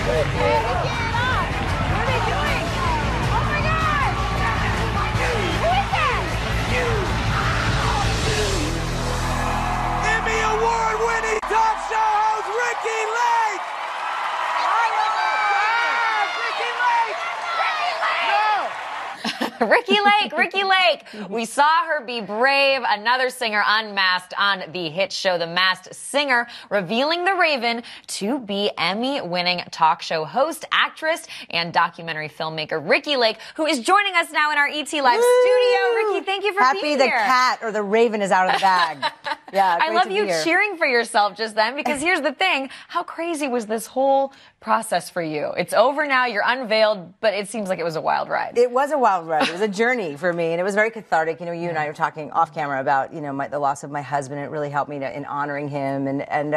Emmy award-winning talk show host Ricki Lake! Ricki Lake. We saw her be brave. Another singer unmasked on the hit show The Masked Singer, revealing the Raven to be Emmy-winning talk show host, actress, and documentary filmmaker Ricki Lake, who is joining us now in our ET Live studio. Ricki, thank you for being here. Happy the cat or the Raven is out of the bag. Yeah, I love you cheering for yourself just then, because here's the thing. How crazy was this whole process for you? It's over now. You're unveiled, but it seems like it was a wild ride. It was a wild ride. It was a journey for me, and it was very cathartic. You know, you and I were talking off camera about, you know, the loss of my husband. It really helped me in honoring him, and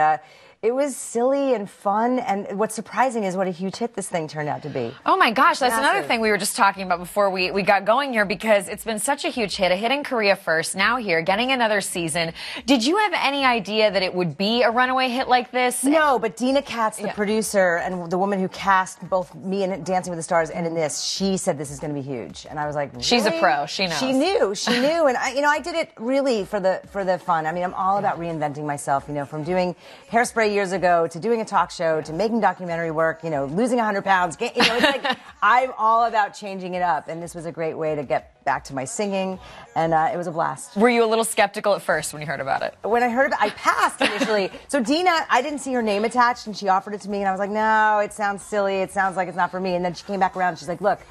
it was silly and fun, and what's surprising is what a huge hit this thing turned out to be. Oh my gosh, that's another thing we were just talking about before we got going here, because it's been such a huge hit, a hit in Korea first, now here, getting another season. Did you have any idea that it would be a runaway hit like this? No, but Dina Katz, the producer, and the woman who cast both me in Dancing with the Stars and in this, she said this is going to be huge, and I was like, really? She's a pro. She knows. She knew, and I did it really for the fun. I mean, I'm all about reinventing myself. You know, from doing Hairspray years ago to doing a talk show to making documentary work. You know, losing 100 pounds. You know, it's like I'm all about changing it up, and this was a great way to get back to my singing, and it was a blast. Were you a little skeptical at first when you heard about it? When I heard about it, I passed initially. So Dina, I didn't see her name attached, and she offered it to me, and I was like, no, it sounds silly. It sounds like it's not for me. And then she came back around, and she's like, look,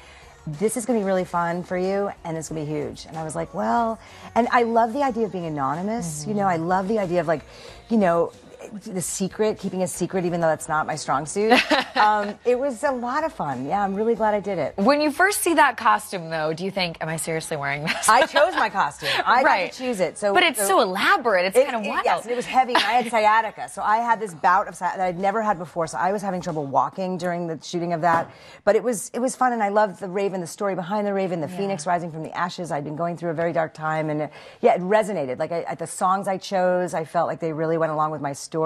this is going to be really fun for you, and it's going to be huge. And I was like, well, and I love the idea of being anonymous. You know, I love the idea of, like, you know, the secret, keeping a secret, even though that's not my strong suit. It was a lot of fun. Yeah, I'm really glad I did it. When you first see that costume, though, do you think, am I seriously wearing this? I chose my costume. I got to choose it. But it's so elaborate. It's kind of wild. Yes, it was heavy, and I had sciatica. So I had this bout of sciatica that I'd never had before, so I was having trouble walking during the shooting of that. But it was fun, and I loved the Raven, the story behind the Raven, the phoenix rising from the ashes. I'd been going through a very dark time, and it resonated. Like the songs I chose, I felt like they really went along with my story.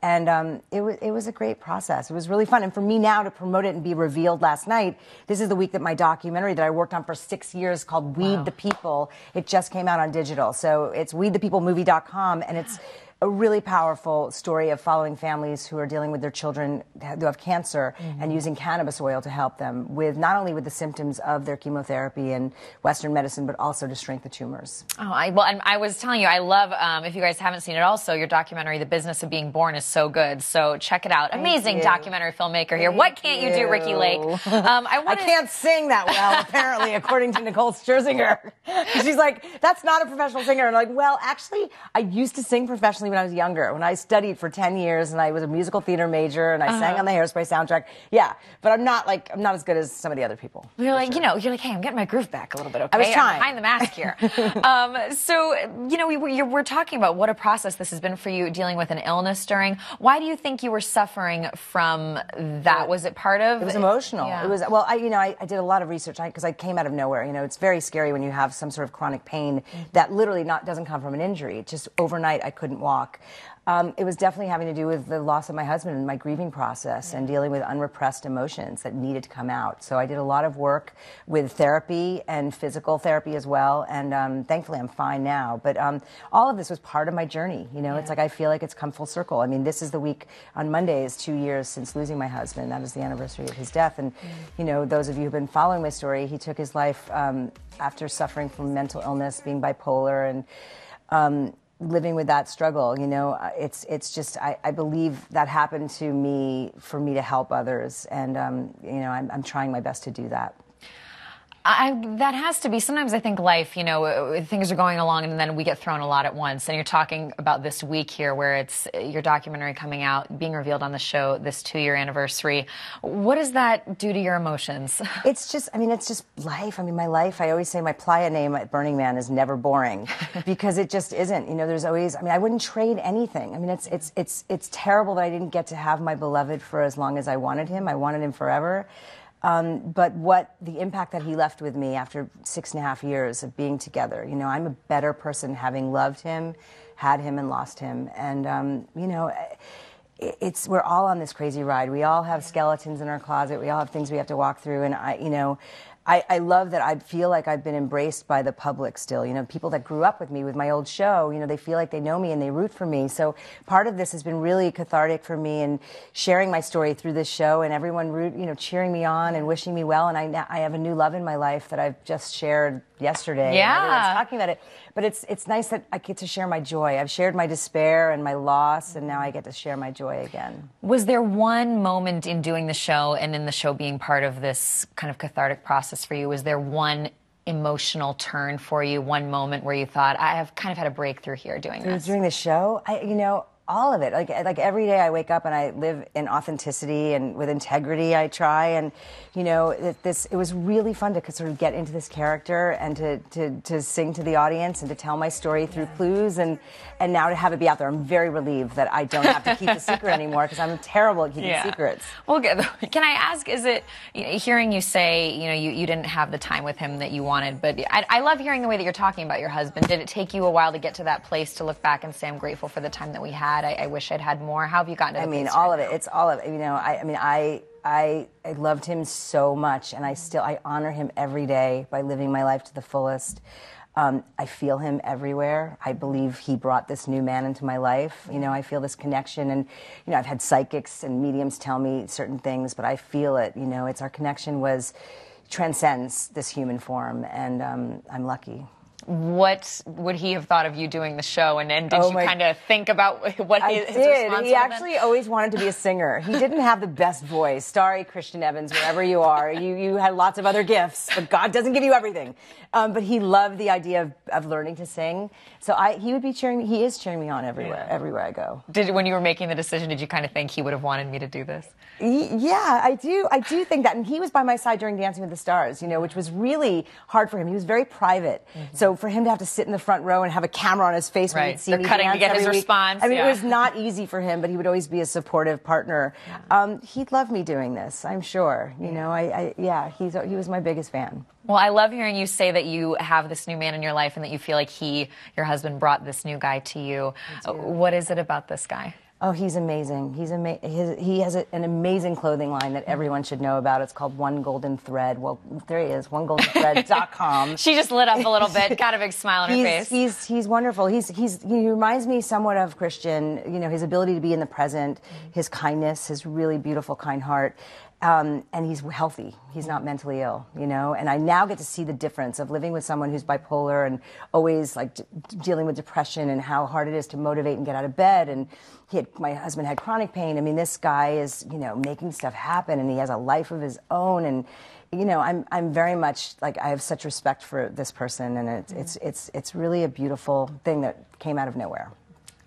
And it was a great process. It was really fun. And for me now to promote it and be revealed last night, this is the week that my documentary that I worked on for 6 years called Weed the People, it just came out on digital. So it's weedthepeoplemovie.com, and it's a really powerful story of following families who are dealing with their children who have cancer and using cannabis oil to help them with not only with the symptoms of their chemotherapy and Western medicine, but also to shrink the tumors. Oh, and I was telling you, I love, if you guys haven't seen it also, your documentary, The Business of Being Born, is so good. So check it out. Amazing documentary filmmaker here. What can't you do, Ricki Lake? I can't sing that well, apparently, according to Nicole Scherzinger. She's like, that's not a professional singer. And I'm like, well, actually, I used to sing professionally when I was younger, when I studied for 10 years and I was a musical theater major and I sang on the Hairspray soundtrack. Yeah, but I'm not as good as some of the other people. You're like, hey, I'm getting my groove back a little bit, okay? I was trying. I'm behind the mask here. So, we're talking about what a process this has been for you dealing with an illness during. Why do you think you were suffering from that? Was it part of? It was emotional. Yeah. It was, well, I did a lot of research because I came out of nowhere. You know, it's very scary when you have some sort of chronic pain that literally doesn't come from an injury. Just overnight, I couldn't walk. It was definitely having to do with the loss of my husband and my grieving process and dealing with unrepressed emotions that needed to come out. So I did a lot of work with therapy and physical therapy as well, and thankfully I'm fine now. But all of this was part of my journey. You know, it's like I feel like it's come full circle. I mean, this is the week on Monday is 2 years since losing my husband. That is the anniversary of his death. And, you know, those of you who've been following my story, he took his life after suffering from mental illness, being bipolar, and living with that struggle. You know, it's just, I believe that happened to me for me to help others, and you know, I'm trying my best to do that. That has to be, sometimes I think life, you know, things are going along and then we get thrown a lot at once. And you're talking about this week here where it's your documentary coming out, being revealed on the show, this 2-year anniversary. What does that do to your emotions? It's just Life. I mean, my life, I always say my playa name at Burning Man is never boring because it just isn't. You know, there's always, I mean, I wouldn't trade anything. I mean, it's terrible that I didn't get to have my beloved for as long as I wanted him. I wanted him forever. But what the impact that he left with me after 6.5 years of being together, you know, I'm a better person having loved him, had him, and lost him. And, you know, we're all on this crazy ride. We all have skeletons in our closet. We all have things we have to walk through. And I love that I feel like I've been embraced by the public still. People that grew up with me with my old show, they feel like they know me and they root for me. So part of this has been really cathartic for me, and sharing my story through this show, and everyone cheering me on and wishing me well. And I have a new love in my life that I've just shared yesterday. Yeah. And everyone's talking about it. But it's nice that I get to share my joy. I've shared my despair and my loss, and now I get to share my joy again. Was there one moment in doing the show and in the show being part of this kind of cathartic process for you? Was there one emotional turn for you, one moment where you thought, I have kind of had a breakthrough here doing this? During the show, all of it. Like every day I wake up and I live in authenticity and with integrity. I try, and it was really fun to sort of get into this character and to sing to the audience and to tell my story through clues, and now to have it be out there. I'm very relieved that I don't have to keep a secret anymore, because I'm terrible at keeping secrets. Well, can I ask, is it, hearing you say, you didn't have the time with him that you wanted, but I love hearing the way that you're talking about your husband. Did it take you a while to get to that place to look back and say, I'm grateful for the time that we had? I wish I'd had more. How have you gotten to the place all right of it. now? It's all of it. I loved him so much, and I honor him every day by living my life to the fullest. I feel him everywhere. I believe he brought this new man into my life. I feel this connection, and I've had psychics and mediums tell me certain things, but I feel it. It's our connection transcends this human form, and I'm lucky. What would he have thought of you doing the show? And did you kind of think about what his response would He actually always wanted to be a singer. He didn't have the best voice. Sorry, Christian Evans, wherever you are. You had lots of other gifts, but God doesn't give you everything. But he loved the idea of learning to sing. So he would be cheering me. He is cheering me on everywhere I go. When you were making the decision, did you kind of think he would have wanted me to do this? Yeah, I do think that. And he was by my side during Dancing with the Stars, which was really hard for him. He was very private. Mm-hmm. So for him to have to sit in the front row and have a camera on his face when he'd see me cutting dance to get his week, response. it was not easy for him, but he would always be a supportive partner. Yeah. He'd love me doing this, I'm sure. He was my biggest fan. Well, I love hearing you say that you have this new man in your life and that you feel like your husband brought this new guy to you. What is it about this guy? Oh, he's amazing. He has an amazing clothing line that everyone should know about. It's called One Golden Thread. Well, there he is, onegoldenthread.com. She just lit up a little bit, got a big smile on her face. He's wonderful. He reminds me somewhat of Christian. His ability to be in the present, his kindness, his really beautiful, kind heart. And he's healthy. He's not mentally ill, And I now get to see the difference of living with someone who's bipolar and always dealing with depression, and how hard it is to motivate and get out of bed. And my husband had chronic pain. I mean, this guy is, making stuff happen, and he has a life of his own. And I'm very much I have such respect for this person, and it's really a beautiful thing that came out of nowhere.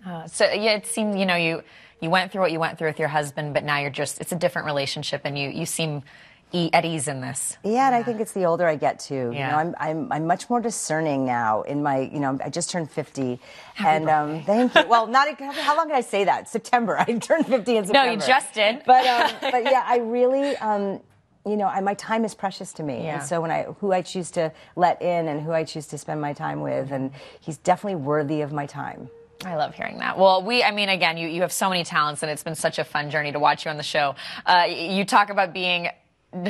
It seemed you went through what you went through with your husband, but now it's a different relationship, and you seem at ease in this. Yeah, and I think it's the older I get too. Yeah. I'm much more discerning now in my, I just turned 50. Happy birthday. Thank you. Well, how long did I say that? September. I turned 50 in September. No, you just did. But yeah, I really, my time is precious to me. Yeah. And so who I choose to let in and who I choose to spend my time with, and he's definitely worthy of my time. I love hearing that. Well, again, you have so many talents, and it's been such a fun journey to watch you on the show. You talk about being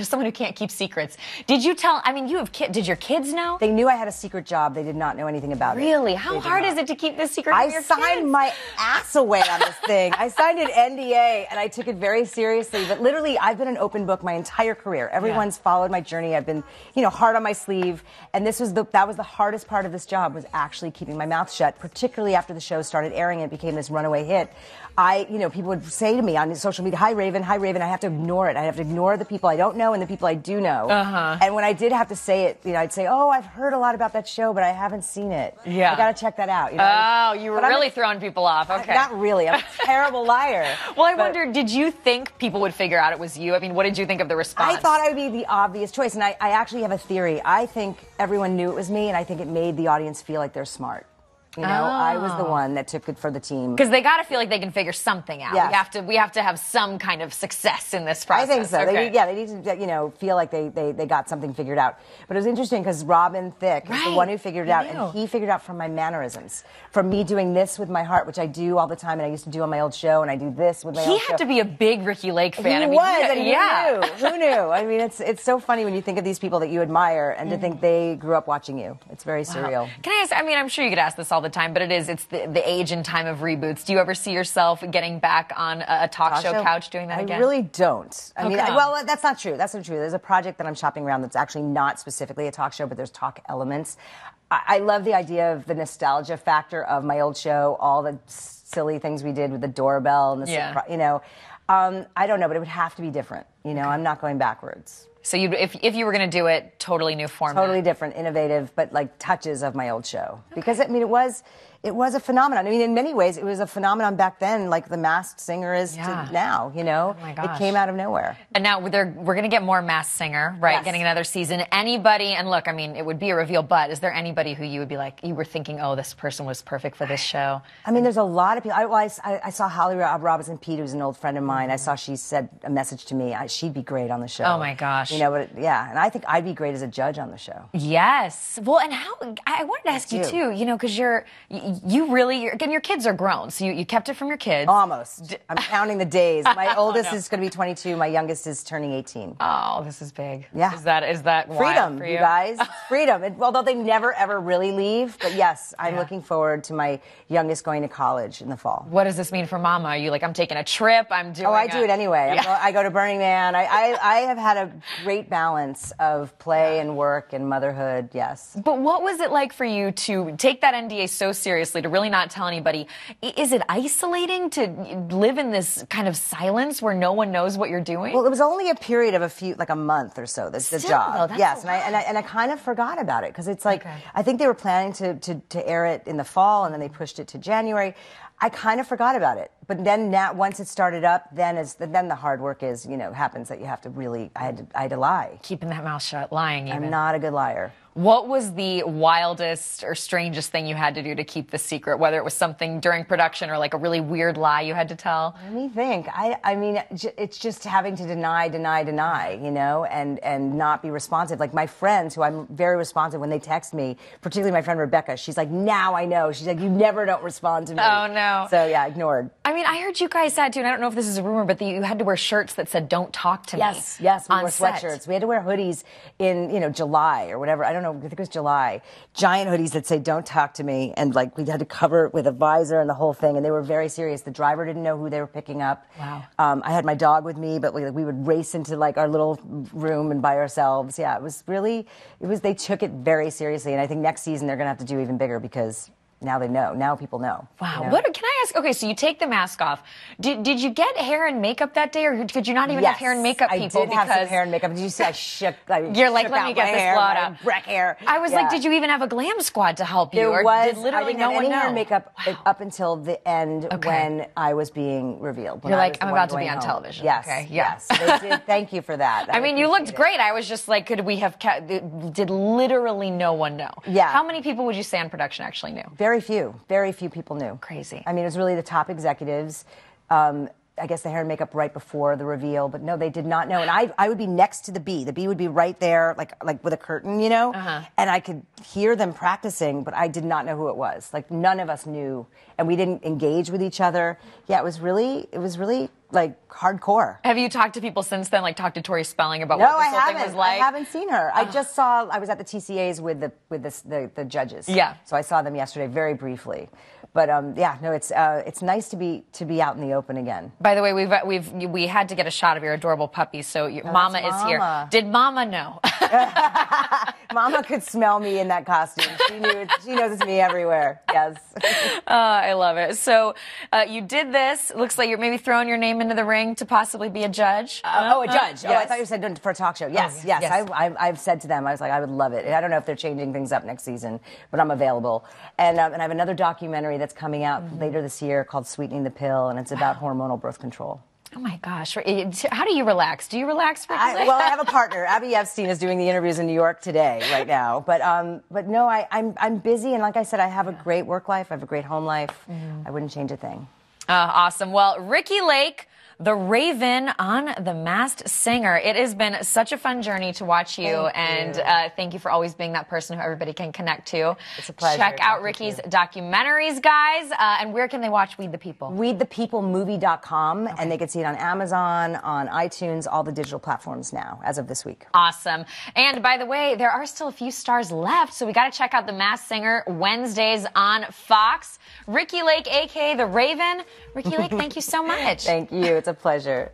someone who can't keep secrets. Did you have kids? Did your kids know? They knew I had a secret job. They did not know anything about it. Really? How hard is it to keep this secret from your kids? I signed my ass away on this thing. I signed an NDA, and I took it very seriously. But literally, I've been an open book my entire career. Everyone's followed my journey. I've been, hard on my sleeve. And that was the hardest part of this job, was actually keeping my mouth shut, particularly after the show started airing and it became this runaway hit. People would say to me on social media, hi, Raven. I have to ignore it. I have to ignore the people I don't know and the people I do know. Uh-huh. And when I did have to say it, I'd say, oh, I've heard a lot about that show, but I haven't seen it. Yeah. I got to check that out. Oh, you were really throwing people off. Okay. Not really. I'm a terrible liar. Well, I wonder, did you think people would figure out it was you? I mean, what did you think of the response? I thought I would be the obvious choice, and I actually have a theory. I think everyone knew it was me, and I think it made the audience feel like they're smart. You know, I was the one that took it for the team. Because they got to feel like they can figure something out. Yes. We have to have some kind of success in this process. I think so. Okay. They need to, feel like they got something figured out. But it was interesting because Robin Thicke is the one who figured it out, and he figured out from my mannerisms, from me doing this with my heart, which I do all the time, and I used to do on my old show, and I do this with my old show. He had to be a big Ricki Lake fan. Who knew? I mean, it's so funny when you think of these people that you admire, and to think they grew up watching you. It's very surreal. Can I ask? I mean, I'm sure you could ask this all the time, but it's the age and time of reboots. Do you ever see yourself getting back on a talk show couch doing that again? I really don't. I mean, come? well, that's not true. That's not true. There's a project that I'm shopping around that's actually not specifically a talk show, but there's talk elements. I love the idea of the nostalgia factor of my old show, all the silly things we did with the doorbell and the I don't know, but it would have to be different. I'm not going backwards. So if you were going to do it, totally new format. Totally different, innovative, but like touches of my old show. Because, I mean, it was a phenomenon. I mean, in many ways, it was a phenomenon back then, like The Masked Singer is to now, Oh my gosh. It came out of nowhere. And now we're going to get more Masked Singer, right? Yes. Getting another season. Anybody, and look, I mean, it would be a reveal, but is there anybody who you would be like, you were thinking, oh, this person was perfect for this show? I mean, there's a lot of people. I saw Holly Robinson Pete, who's an old friend of mine. I saw she said a message to me. She'd be great on the show. Oh my gosh. But and I think I'd be great as a judge on the show. Yes. Well, and I wanted to ask you too, because your kids are grown, so you kept it from your kids. Almost. I'm counting the days. My oldest is going to be 22. My youngest is turning 18. Oh, this is big. Yeah. Is that freedom for you? You guys? Freedom. Although they never ever really leave, but yes, I'm looking forward to my youngest going to college in the fall. What does this mean for Mama? Are you like, I'm taking a trip? I'm doing. Oh, I do it anyway. Yeah. I go to Burning Man. I have had a great balance of play and work and motherhood. Yes. But what was it like for you to take that NDA so seriously, to really not tell anybody? Is it isolating to live in this kind of silence where no one knows what you're doing? Well, it was only a period of a month or so. The job. Though, that's yes, and I kind of forgot about it because it's like I think they were planning to air it in the fall, and then they pushed it to January. I kind of forgot about it, but then now once it started up, then the hard work happens that you have to really. I had to lie. Keeping that mouth shut, lying even. I'm not a good liar. What was the wildest or strangest thing you had to do to keep the secret, whether it was something during production or like a really weird lie you had to tell? Let me think. I mean, it's just having to deny, and not be responsive. Like my friends, who I'm very responsive when they text me, particularly my friend Rebecca, she's like, now I know. She's like, you never don't respond to me. Oh, no. So, yeah, ignored. I mean, I heard you guys said, too, and I don't know if this is a rumor, but you had to wear shirts that said, don't talk to me. Yes, we wore set. sweatshirts. We had to wear hoodies in, July or whatever. I don't know, I think it was July. Giant hoodies that say, don't talk to me. And, like, we had to cover it with a visor and the whole thing. And they were very serious. The driver didn't know who they were picking up. Wow. I had my dog with me, but we would race into, like, our little room and by ourselves. Yeah, they took it very seriously. And I think next season they're going to have to do even bigger because now they know. Now people know. Wow. What can I ask? Okay, so you take the mask off. Did you get hair and makeup that day, or could you not even have hair and makeup people? I did have some hair and makeup. Did you see I shook? You're like, let me get this blot out. Wreck hair. I was like, did you even have a glam squad to help you? I did literally didn't have any hair and know? makeup up until the end when I was being revealed. You're like, I'm about to be on television. Yes. Okay. Yes. They did. Thank you for that. I mean, you looked great. I was just like, could we have did literally no one know? Yeah. How many people would you say on production actually knew? Very few. Very few people knew. Crazy. I mean, it was really the top executives. I guess the hair and makeup right before the reveal, but no, they did not know. And I would be next to the bee. The bee would be right there, like with a curtain, and I could hear them practicing, but I did not know who it was. Like none of us knew, and we didn't engage with each other. Yeah, it was really like hardcore. Have you talked to people since then? Like talked to Tori Spelling about what this whole thing was like? I haven't seen her. I just saw. I was at the TCAs with the judges. Yeah. So I saw them yesterday, very briefly. But it's nice to be out in the open again. By the way, we had to get a shot of your adorable puppy. So Mama is here. Did Mama know? Mama could smell me in that costume. She knows it's me everywhere. Yes. I love it. So you did this. Looks like you're maybe throwing your name into the ring to possibly be a judge. A judge. Yes. Oh, I thought you said for a talk show. Yes, yes. I've said to them, I was like, I would love it. I don't know if they're changing things up next season, but I'm available. And I have another documentary that's coming out later this year called Sweetening the Pill, and it's about hormonal birth control. Oh my gosh. How do you relax? Do you relax, Ricki Lake? Well, I have a partner. Abby Epstein is doing the interviews in New York today, right now. But no, I'm busy, and like I said, I have a great work life. I have a great home life. I wouldn't change a thing. Awesome. Well, Ricki Lake, the Raven on The Masked Singer. It has been such a fun journey to watch you, thank you for always being that person who everybody can connect to. It's a pleasure. Check out Ricki's documentaries, guys. And where can they watch Weed the People? WeedThePeopleMovie.com, and they can see it on Amazon, on iTunes, all the digital platforms now, as of this week. Awesome. And by the way, there are still a few stars left, so we got to check out The Masked Singer Wednesdays on Fox. Ricki Lake, a.k.a. The Raven. Ricki Lake, thank you so much. Thank you. It's a pleasure.